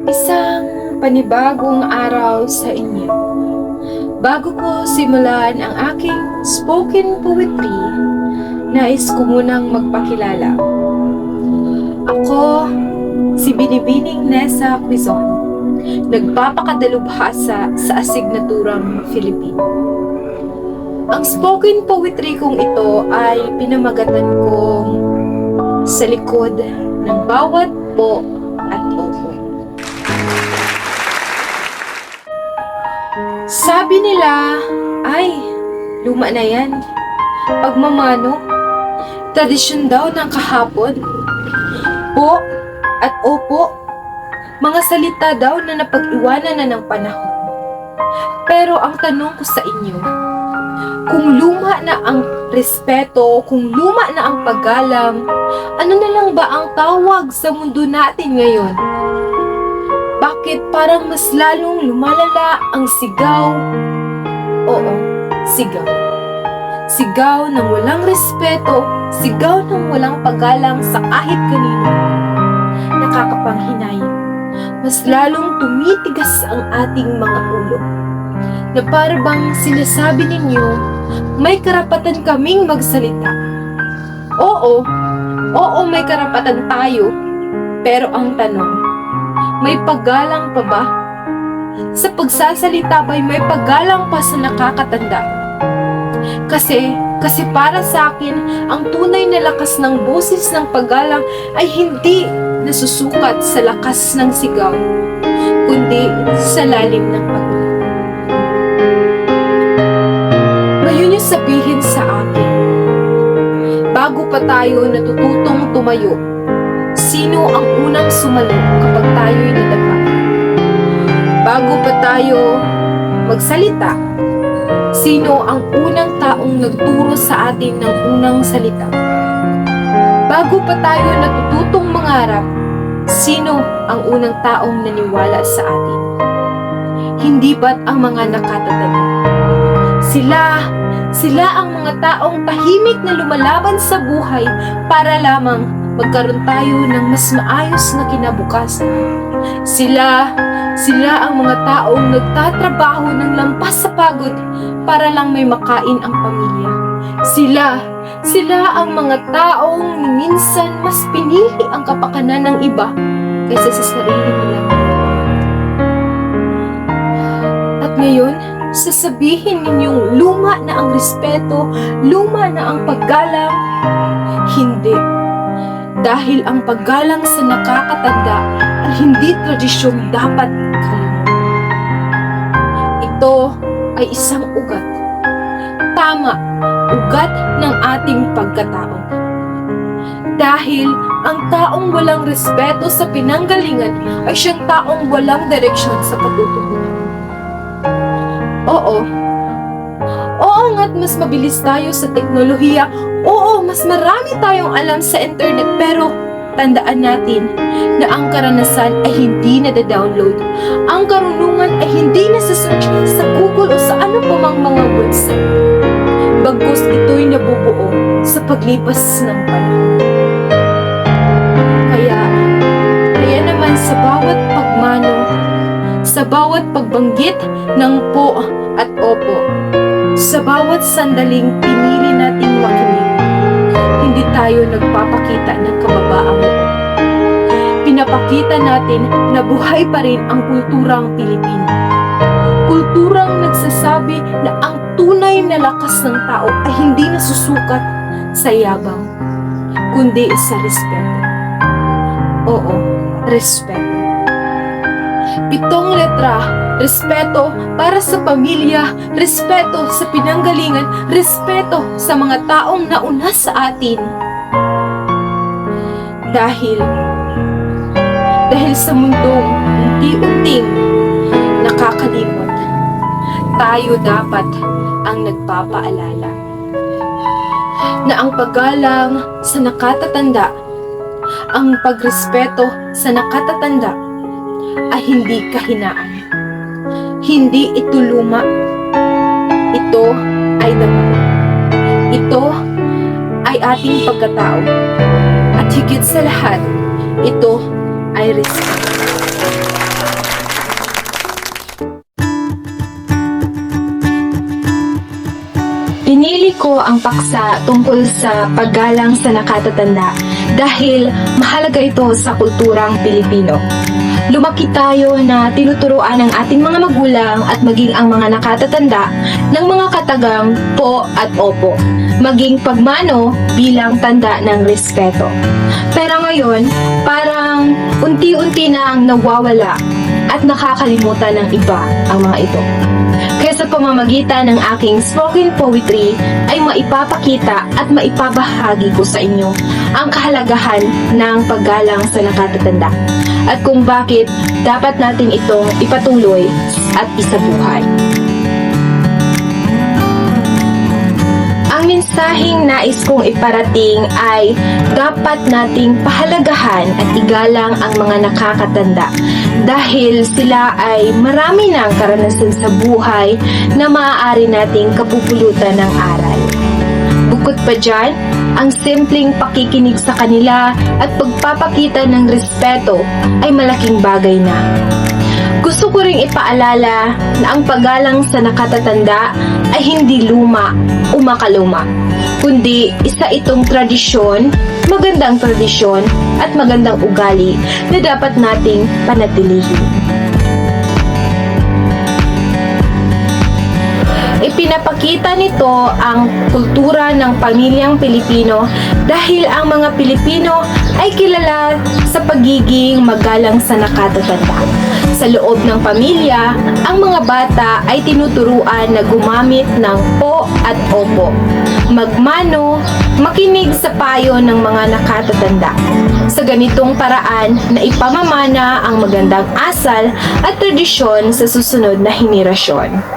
Isang panibagong araw sa inyo. Bago ko simulan ang aking spoken poetry, nais ko munang magpakilala. Ako, si Binibining Nessa Quizon, nagpapakadalubhasa sa asignaturang Filipino. Ang spoken poetry kong ito ay pinamagatan kong sa likod ng bawat po at opo. Sabi nila, ay, luma na yan. Pagmamano, tradisyon daw ng kahapon. Po at opo, mga salita daw na napag-iwanan na ng panahon. Pero ang tanong ko sa inyo, kung luma na ang respeto, kung luma na ang paggalang, ano na lang ba ang tawag sa mundo natin ngayon? Bakit parang mas lalong lumalala ang sigaw? Oo, sigaw. Sigaw ng walang respeto, sigaw ng walang paggalang sa kahit kanino. Nakakapanghinayang. Mas lalong tumitigas ang ating mga ulo. Na parang sinasabi ninyo, may karapatan kaming magsalita. Oo, may karapatan tayo. Pero ang tanong, may paggalang pa ba? Sa pagsasalita ba'y may paggalang pa sa nakakatanda? Kasi para sa akin, ang tunay na lakas ng boses ng paggalang ay hindi nasusukat sa lakas ng sigaw, kundi sa lalim ng paggalang. Ngayon yung sabihin sa akin, bago pa tayo natututong tumayo, sino ang unang sumalo kapag tayo'y nadapa? Bago pa tayo magsalita, sino ang unang taong nagturo sa atin ng unang salita? Bago pa tayo natututong mangarap, sino ang unang taong naniwala sa atin? Hindi ba't ang mga nakatatanda? Sila ang mga taong tahimik na lumalaban sa buhay para lamang magkaroon tayo ng mas maayos na kinabukasan. Sila ang mga taong nagtatrabaho ng lampas sa pagod para lang may makain ang pamilya. Sila ang mga taong minsan mas pinili ang kapakanan ng iba kaysa sa sarili nila. At ngayon, sasabihin ninyong luma na ang respeto, luma na ang paggalang. Hindi. Dahil ang paggalang sa nakakatanda ay hindi tradisyong dapat kalimutan. Ito ay isang ugat. Tama, ugat ng ating pagkatao. Dahil ang taong walang respeto sa pinanggalingan ay siyang taong walang direksyon sa patutunguhan. Oo nga't mas mabilis tayo sa teknolohiya. Oo, mas marami tayong alam sa internet, pero tandaan natin na ang karanasan ay hindi na-download. Ang karunungan ay hindi na-search sa Google o sa ano pa mang mga website. Bagkus ito'y nabubuo sa paglipas ng panahon. Kaya naman sa bawat pagmano, sa bawat pagbanggit ng po at opo, sa bawat sandaling pinili nating makinig, hindi tayo nagpapakita ng kababaang loob. Pinapakita natin na buhay pa rin ang kulturang Pilipino. Kulturang nagsasabi na ang tunay na lakas ng tao ay hindi nasusukat sa yabang, kundi sa respeto. Oo, respeto. 7 letra, respeto para sa pamilya, respeto sa pinanggalingan, respeto sa mga taong nauna sa atin. Dahil sa mundong unti-unting nakakalimot, tayo dapat ang nagpapaalala na ang paggalang sa nakatatanda, ang pagrespeto sa nakatatanda ay hindi kahinaan. Hindi ito luma. Ito ay dama. Ito ay ating pagkatao. At higit sa lahat, ito ay respeto. Pinili ko ang paksa tungkol sa paggalang sa nakatatanda dahil mahalaga ito sa kulturang Pilipino. Lumaki tayo na tinuturuan ng ating mga magulang at maging ang mga nakatatanda ng mga katagang po at opo, maging pagmano bilang tanda ng respeto. Pero ngayon, parang unti-unti na ang nawawala at nakakalimutan ng iba ang mga ito. Kaya sa pamamagitan ng aking spoken poetry ay maipapakita at maipabahagi ko sa inyo ang kahalagahan ng paggalang sa nakatatanda at kung bakit dapat natin itong ipatuloy at isabuhay. Ang mensaheng nais kong iparating ay dapat nating pahalagahan at igalang ang mga nakakatanda dahil sila ay marami ng karanasan sa buhay na maaari nating kapupulutan ng aral. Bukod pa dyan, ang simpleng pakikinig sa kanila at pagpapakita ng respeto ay malaking bagay na. Gusto ko ring ipaalala na ang paggalang sa nakatatanda ay hindi luma o makaluma, kundi isa itong tradisyon, magandang tradisyon at magandang ugali na dapat nating panatilihin. Ipinapakita nito ang kultura ng pamilyang Pilipino dahil ang mga Pilipino ay kilala sa pagiging magalang sa nakatatanda. Sa loob ng pamilya, ang mga bata ay tinuturuan na gumamit ng po at opo, magmano, makinig sa payo ng mga nakatatanda. Sa ganitong paraan na ipamamana ang magandang asal at tradisyon sa susunod na henerasyon.